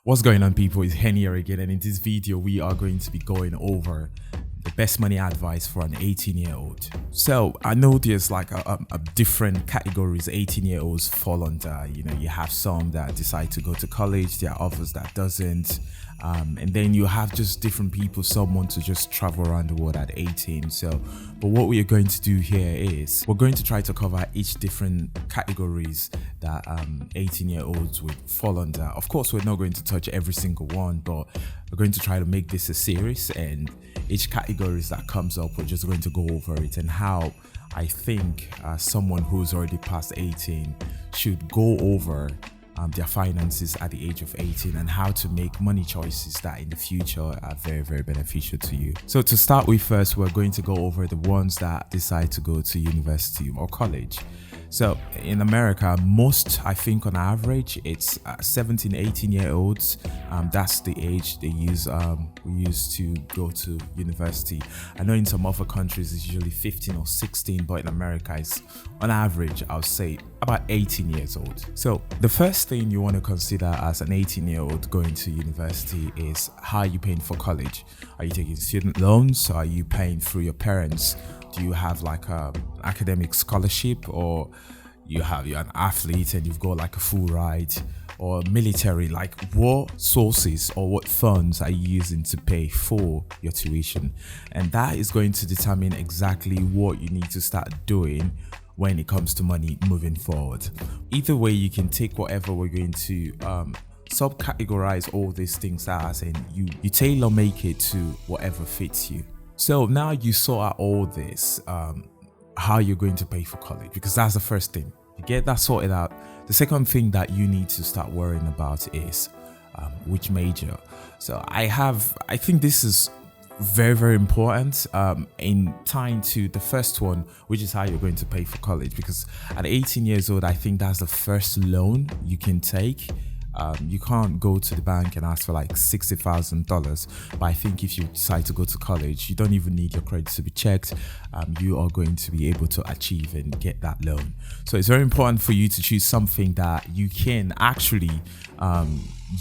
What's going on, people? It's Hen here again, and in this video we are going to be going over the best money advice for an 18-year-old. So I know there's like a different categories 18-year-olds fall under. You have some that decide to go to college, there are others that doesn't, and then you have just different people. Some want to just travel around the world at 18. But what we are going to do here is we're going to try to cover each different categories that 18-year-olds would fall under. Of course, we're not going to touch every single one, but we're going to try to make this a series, and each categories that comes up, we're just going to go over it and how I think someone who's already past 18 should go over their finances at the age of 18 and how to make money choices that in the future are very, very beneficial to you. So to start with, first, we're going to go over the ones that decide to go to university or college. So in America, most, I think on average, it's 17, 18-year-olds. That's the age they use to go to university. I know in some other countries it's usually 15 or 16, but in America it's on average, I'll say about 18 years old. So the first thing you want to consider as an 18-year-old going to university is how are you paying for college? Are you taking student loans? Are you paying through your parents? Do you have like an academic scholarship, or you're an athlete and you've got like a full ride, or military? Like, what sources or what funds are you using to pay for your tuition? And that is going to determine exactly what you need to start doing when it comes to money moving forward. Either way, you can take whatever we're going to subcategorize all these things as, and you tailor make it to whatever fits you. So now you sort out all this, how you're going to pay for college, because that's the first thing. You get that sorted out. The second thing that you need to start worrying about is which major. So I think this is very, very important in tying to the first one, which is how you're going to pay for college, because at 18 years old, I think that's the first loan you can take. You can't go to the bank and ask for like $60,000, but I think if you decide to go to college, you don't even need your credit to be checked. You are going to be able to achieve and get that loan. So it's very important for you to choose something that you can actually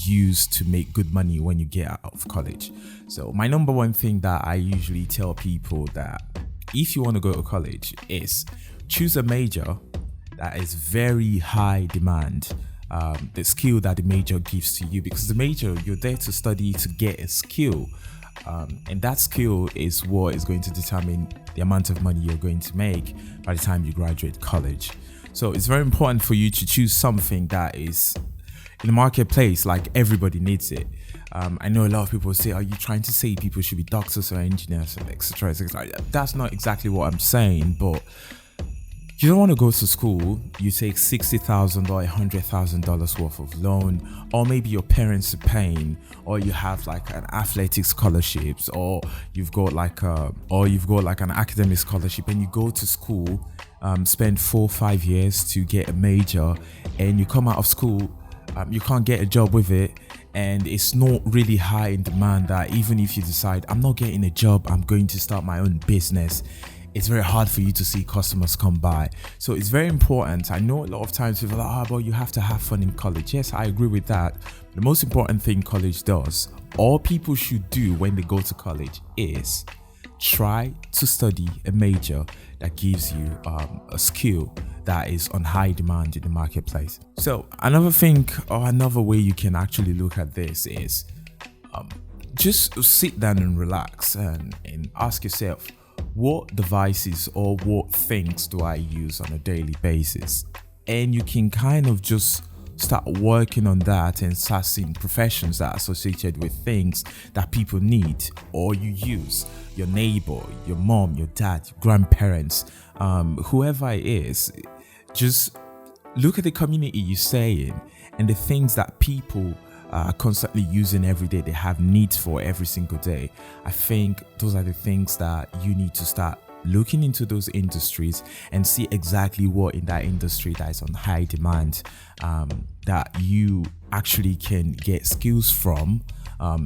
use to make good money when you get out of college. So my number one thing that I usually tell people that if you want to go to college is choose a major that is very high demand. The skill that the major gives to you, because the major, you're there to study to get a skill, and that skill is what is going to determine the amount of money you're going to make by the time you graduate college. So it's very important for you to choose something that is in the marketplace, like everybody needs it. I know a lot of people say, are you trying to say people should be doctors or engineers, etc., etc.? That's not exactly what I'm saying, but you don't want to go to school, you take $60,000 or $100,000 worth of loan, or maybe your parents are paying, or you have like an athletic scholarships, or you've got like an academic scholarship, and you go to school, spend 4 or 5 years to get a major, and you come out of school, you can't get a job with it, and it's not really high in demand that even if you decide, I'm not getting a job, I'm going to start my own business, it's very hard for you to see customers come by. So it's very important. I know a lot of times people are like, well, you have to have fun in college. Yes, I agree with that. The most important thing college does, all people should do when they go to college, is try to study a major that gives you a skill that is on high demand in the marketplace. So another thing, or another way you can actually look at this is just sit down and relax and ask yourself, what devices or what things do I use on a daily basis? And you can kind of just start working on that and start seeing professions that are associated with things that people need or you use. Your neighbor, your mom, your dad, your grandparents, whoever it is, just look at the community you stay in and the things that people are constantly using every day, they have needs for every single day. I think those are the things that you need to start looking into, those industries, and see exactly what in that industry that is on high demand, that you actually can get skills from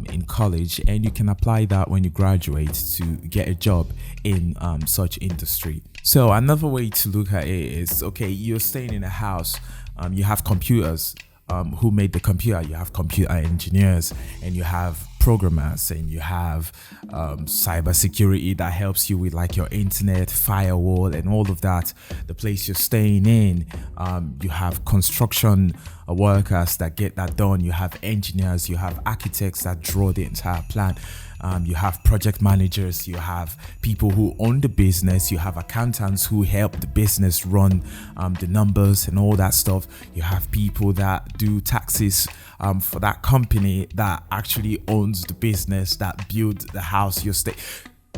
in college, and you can apply that when you graduate to get a job in such industry. So another way to look at it is, okay, you're staying in a house, you have computers, who made the computer. You have computer engineers, and you have programmers, and you have cybersecurity that helps you with like your internet, firewall, and all of that. The place you're staying in, you have construction workers that get that done. You have engineers, you have architects that draw the entire plan. You have project managers, you have people who own the business, you have accountants who help the business run the numbers and all that stuff. You have people that do taxes for that company that actually owns the business, that build the house you stay.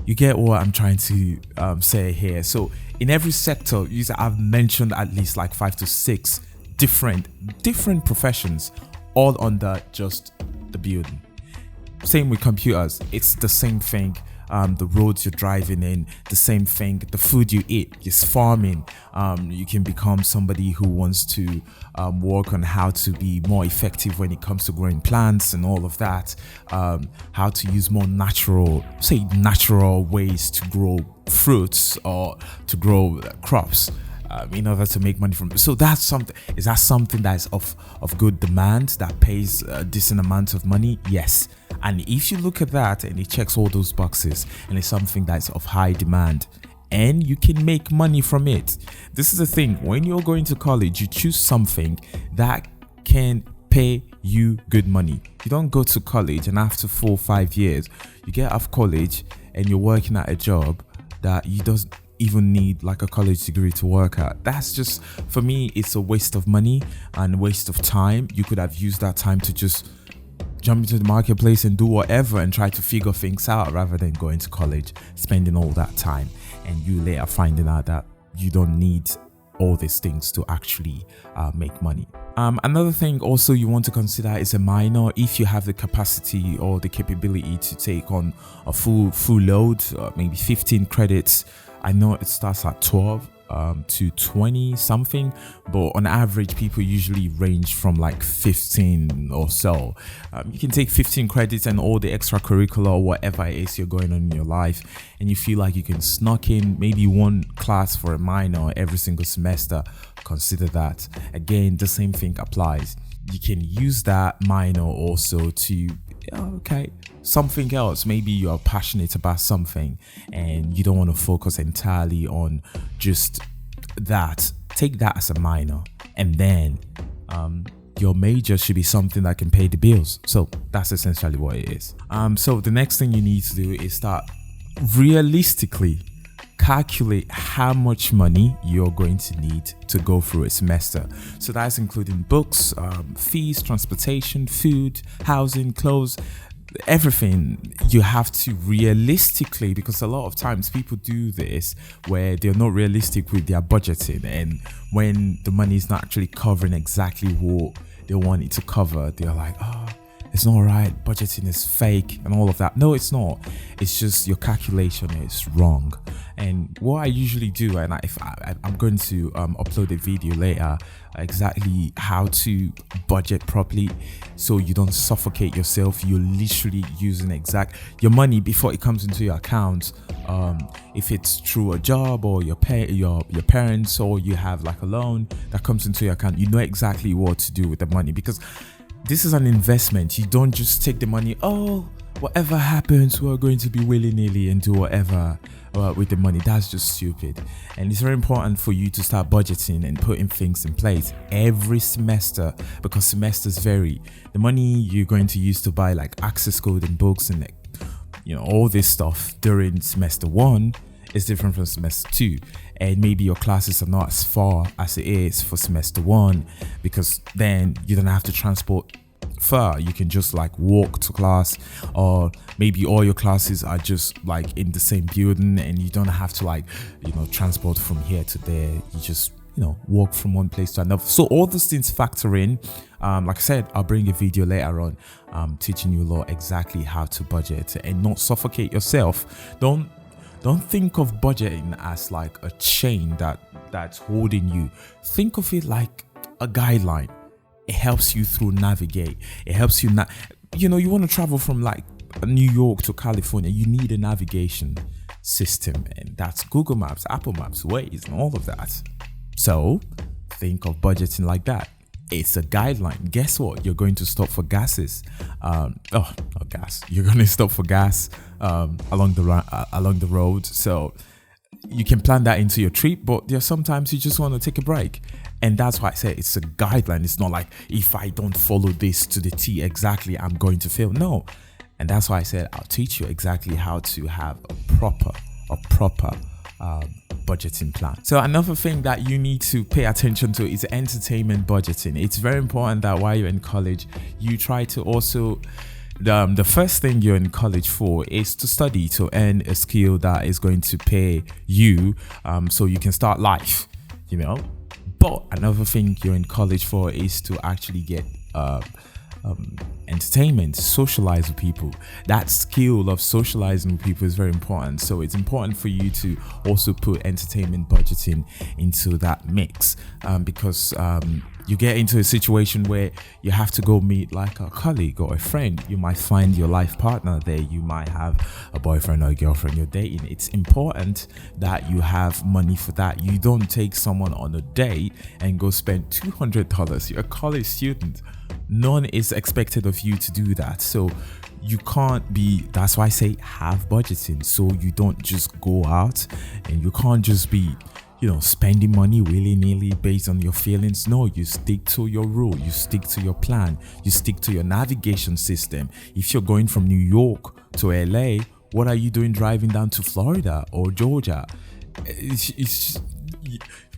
You get what I'm trying to say here. So in every sector, I've mentioned at least like 5 to 6 different professions, all under just the building. Same with computers, it's the same thing. The roads you're driving in, the same thing. The food you eat is farming. You can become somebody who wants to work on how to be more effective when it comes to growing plants and all of that. How to use more natural ways to grow fruits or to grow crops. In order to make money from it. So that's something. Is that something that is of good demand, that pays a decent amount of money? Yes. And if you look at that and it checks all those boxes, and it's something that's of high demand, and you can make money from it. This is the thing. When you're going to college, you choose something that can pay you good money. You don't go to college and after 4 or 5 years, you get off college and you're working at a job that you don't even need like a college degree to work at. That's just, for me, it's a waste of money and waste of time. You could have used that time to just jump into the marketplace and do whatever and try to figure things out, rather than going to college, spending all that time, and you later finding out that you don't need all these things to actually make money. Another thing also you want to consider is a minor. If you have the capacity or the capability to take on a full load, maybe 15 credits. I know it starts at 12 to 20 something, but on average people usually range from like 15 or so. You can take 15 credits and all the extracurricular or whatever it is you're going on in your life, and you feel like you can snuck in maybe one class for a minor every single semester. Consider that. Again, the same thing applies. You can use that minor also to something else. Maybe you're passionate about something and you don't want to focus entirely on just that. Take that as a minor, and then your major should be something that can pay the bills. So that's essentially what it is. So the next thing you need to do is start realistically calculate how much money you're going to need to go through a semester. So that's including books, fees, transportation, food, housing, clothes, everything. You have to realistically, because a lot of times people do this where they're not realistic with their budgeting, and when the money is not actually covering exactly what they want it to cover, they're like, oh, it's not right, budgeting is fake and all of that. No, it's not. It's just your calculation is wrong. And what I usually do, and I'm going to upload a video later, exactly how to budget properly so you don't suffocate yourself. You're literally using your money before it comes into your account. If it's through a job or your parents, or you have like a loan that comes into your account, you know exactly what to do with the money, because this is an investment. You don't just take the money, whatever happens, we're going to be willy-nilly and do whatever with the money. That's just stupid. And it's very important for you to start budgeting and putting things in place every semester, because semesters vary. The money you're going to use to buy like access code and books and all this stuff during semester 1 is different from semester 2, and maybe your classes are not as far as it is for semester 1, because then you don't have to transport far. You can just like walk to class, or maybe all your classes are just like in the same building and you don't have to transport from here to there. You just walk from one place to another. So all those things factor in. Like I said, I'll bring a video later on teaching you a lot exactly how to budget and not suffocate yourself. Don't think of budgeting as like a chain that's holding you. Think of it like a guideline. It helps you through navigate. It helps you you want to travel from like New York to California. You need a navigation system, and that's Google Maps, Apple Maps, Waze, and all of that. So think of budgeting like that. It's a guideline. Guess what? You're going to stop for gases. Not gas. You're going to stop for gas along the road. So you can plan that into your trip, but there's sometimes you just want to take a break. And that's why I say it's a guideline. It's not like if I don't follow this to the T exactly, I'm going to fail. No. And that's why I said I'll teach you exactly how to have a proper budgeting plan. So another thing that you need to pay attention to is entertainment budgeting. It's very important that while you're in college, you try to also the first thing you're in college for is to study, to earn a skill that is going to pay you so you can start life, But another thing you're in college for is to actually get entertainment, socialize with people. That skill of socializing with people is very important. So it's important for you to also put entertainment budgeting into that mix because you get into a situation where you have to go meet like a colleague or a friend. You might find your life partner there. You might have a boyfriend or a girlfriend you're dating. It's important that you have money for that. You don't take someone on a date and go spend $200. You're a college student. None is expected of you to do that. So you can't be, that's why I say have budgeting. So you don't just go out and you can't just be spending money willy-nilly based on your feelings. No, you stick to your rule, you stick to your plan, you stick to your navigation system. If you're going from New York to LA, what are you doing driving down to Florida or Georgia?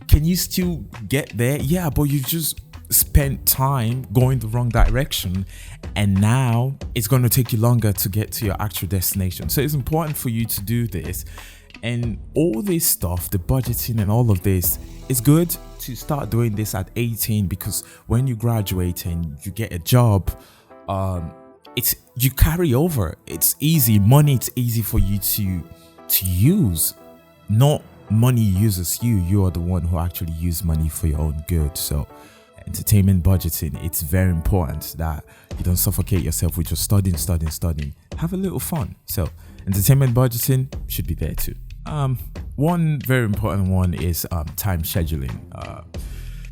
Can you still get there? Yeah, but you just spent time going the wrong direction, and now it's going to take you longer to get to your actual destination. So it's important for you to do this. And all this stuff, the budgeting and all of this, is good to start doing this at 18 because when you graduate and you get a job, you carry over. It's easy. Money, it's easy for you to use. Not money uses you. You are the one who actually use money for your own good. So entertainment budgeting, it's very important that you don't suffocate yourself with just studying. Have a little fun. So entertainment budgeting should be there too. One very important one is time scheduling,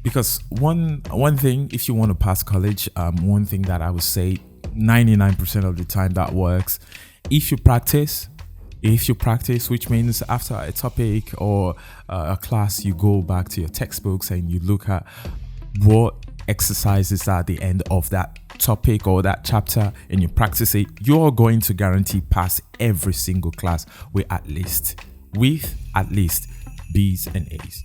because one thing, if you want to pass college, one thing that I would say 99% of the time that works, if you practice, which means after a topic or a class, you go back to your textbooks and you look at what exercises are at the end of that topic or that chapter and you practice it, you're going to guarantee pass every single class with at least B's and A's.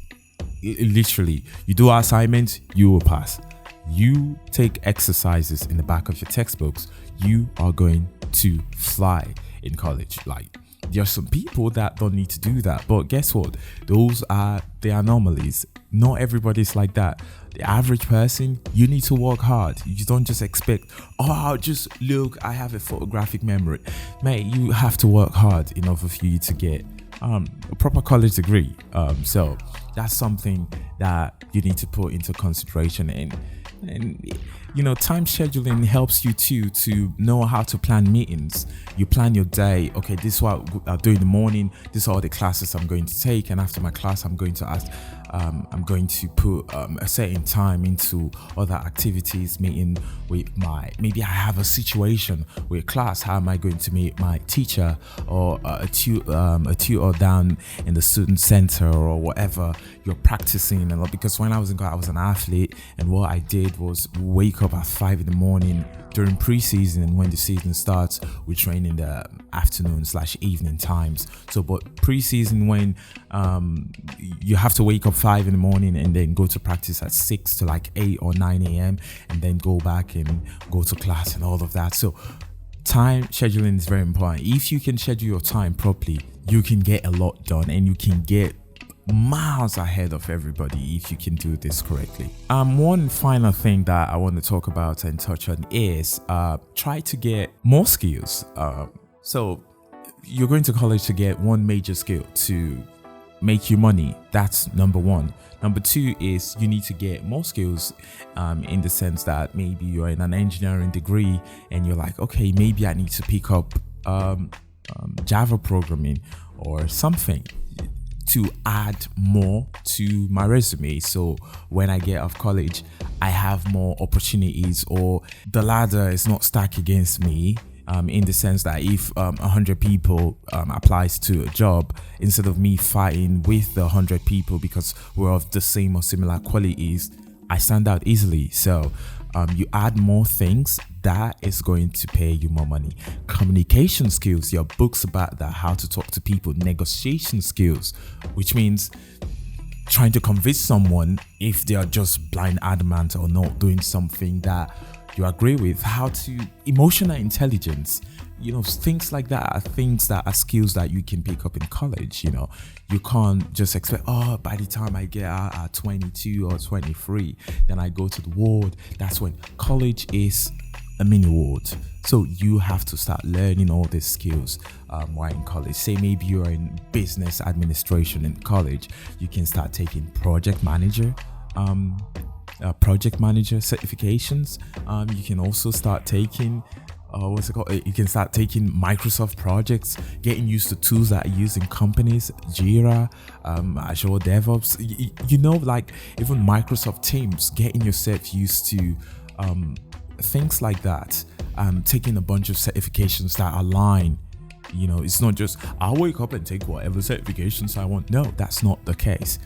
Literally, you do assignments, you will pass. You take exercises in the back of your textbooks, you are going to fly in college. Like, there are some people that don't need to do that, but guess what? Those are the anomalies. Not everybody's like that. The average person, you need to work hard. You don't just expect, I'll just look, I have a photographic memory. Mate, you have to work hard in order for you to get a proper college degree. So that's something that you need to put into consideration. And time scheduling helps you to know how to plan meetings. You plan your day. Okay, this is what I'll do in the morning. These are all the classes I'm going to take, and after my class, I'm going to put a certain time into other activities, meeting with maybe I have a situation with class. How am I going to meet my teacher or a tutor down in the student center or whatever you're practicing? And because when I was in college, I was an athlete, and what I did was wake up at 5 a.m. during preseason, and when the season starts, we train in the afternoon/evening times. So, but preseason, when you have to wake up 5 a.m. and then go to practice at 6 to like 8 or 9 a.m. and then go back and go to class and all of that. So time scheduling is very important. If you can schedule your time properly, you can get a lot done and you can get miles ahead of everybody if you can do this correctly. One final thing that I want to talk about and touch on is try to get more skills. So you're going to college to get one major skill to make you money. That's number one. Number two is you need to get more skills in the sense that maybe you're in an engineering degree and you're like, okay, maybe I need to pick up Java programming or something to add more to my resume. So when I get off college, I have more opportunities, or the ladder is not stacked against me. In the sense that if 100 people applies to a job, instead of me fighting with the 100 people because we're of the same or similar qualities, I stand out easily. So you add more things, that is going to pay you more money. Communication skills, your books about that, how to talk to people. Negotiation skills, which means trying to convince someone if they are just blind adamant or not doing something that you agree with. How to emotional intelligence, things like that are things that are skills that you can pick up in college. You can't just expect, by the time I get out at 22 or 23, then I go to the ward. That's when college is a mini ward. So you have to start learning all these skills while in college. Say maybe you're in business administration in college, you can start taking project manager certifications. You can also start taking you can start taking Microsoft projects, getting used to tools that are used in companies, Jira, Azure DevOps, like even Microsoft Teams, getting yourself used to things like that. Taking a bunch of certifications that align. It's not just I'll wake up and take whatever certifications I want. No, that's not the case.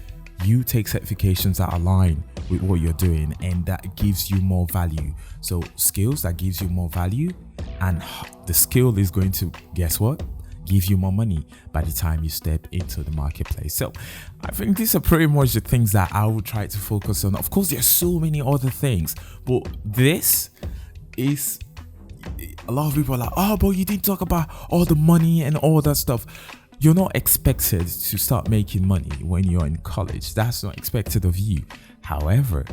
You take certifications that align with what you're doing, and that gives you more value. So skills that gives you more value, and the skill is going to, guess what, give you more money by the time you step into the marketplace. So I think these are pretty much the things that I would try to focus on. Of course, there's so many other things, but this is, a lot of people are like, but you didn't talk about all the money and all that stuff. You're not expected to start making money when you're in college. That's not expected of you. However,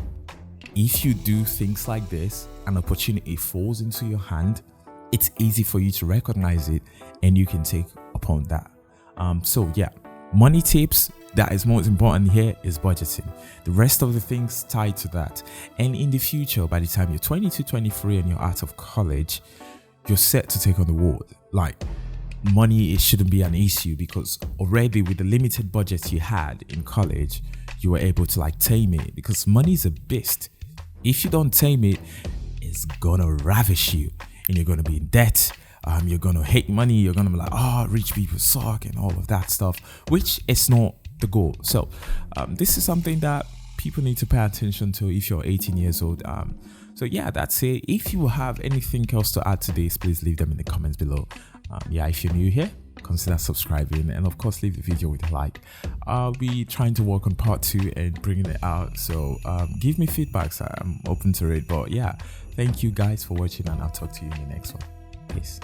if you do things like this, an opportunity falls into your hand, it's easy for you to recognize it, and you can take upon that. So yeah, money tips that is most important here is budgeting. The rest of the things tied to that. And in the future, by the time you're 22, 23 and you're out of college, you're set to take on the world. Like, money, it shouldn't be an issue, because already with the limited budget you had in college, you were able to tame it, because money is a beast. If you don't tame it, it's gonna ravish you, and you're gonna be in debt. You're gonna hate money. You're gonna be like, rich people suck and all of that stuff, which is not the goal. So this is something that people need to pay attention to if you're 18 years old. So yeah, that's it. If you have anything else to add to this, please leave them in the comments below. If you're new here, consider subscribing, and of course leave the video with a like. I'll be trying to work on part 2 and bringing it out, so give me feedbacks. I'm open to it. But yeah, thank you guys for watching, and I'll talk to you in the next one. Peace.